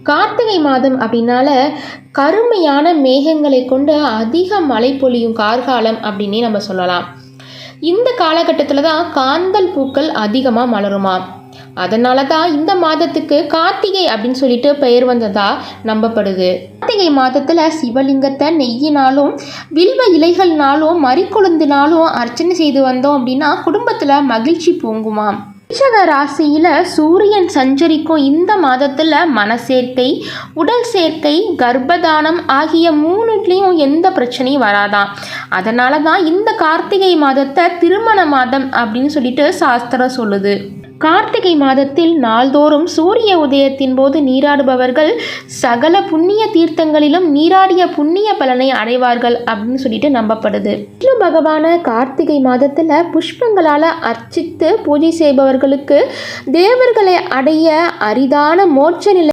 கார்த்திகை மாதம் அப்படின்னால கருமையான மேகங்களை கொண்டு அதிக மழை பொழியும் கார்காலம் அப்படின்னே நம்ம சொல்லலாம். இந்த காலகட்டத்தில் தான் காந்தல் பூக்கள் அதிகமாக மலருமா. அதனால தான் இந்த மாதத்துக்கு கார்த்திகை அப்படின்னு சொல்லிட்டு பெயர் வந்ததா நம்பப்படுது. கார்த்திகை மாதத்தில் சிவலிங்கத்தை நெய்யினாலும் வில்வ இலைகள்னாலும் மறிக்கொழுந்தினாலும் அர்ச்சனை செய்து வந்தோம் அப்படின்னா குடும்பத்தில் மகிழ்ச்சி பொங்குமாம். ரிஷக ராசியில் சூரியன் சஞ்சரிக்கும் இந்த மாதத்தில் மனசேர்க்கை, உடல் சேர்க்கை, கர்ப்பதானம் ஆகிய மூணுலேயும் எந்த பிரச்சனையும் வராதான். அதனால தான் இந்த கார்த்திகை மாதத்தை திருமண மாதம் அப்படின்னு சொல்லிட்டு சாஸ்திரம் சொல்லுது. கார்த்திகை மாதத்தில் நாள்தோறும் சூரிய உதயத்தின் போது நீராடுபவர்கள் சகல புண்ணிய தீர்த்தங்களிலும் நீராடிய புண்ணிய பலனை அடைவார்கள் அப்படின்னு சொல்லிட்டு நம்பப்படுது. விஷ்ணு பகவான கார்த்திகை மாதத்தில் புஷ்பங்களால் அர்ச்சித்து பூஜை செய்பவர்களுக்கு தேவர்களை அடைய அரிதான மோட்ச நிலை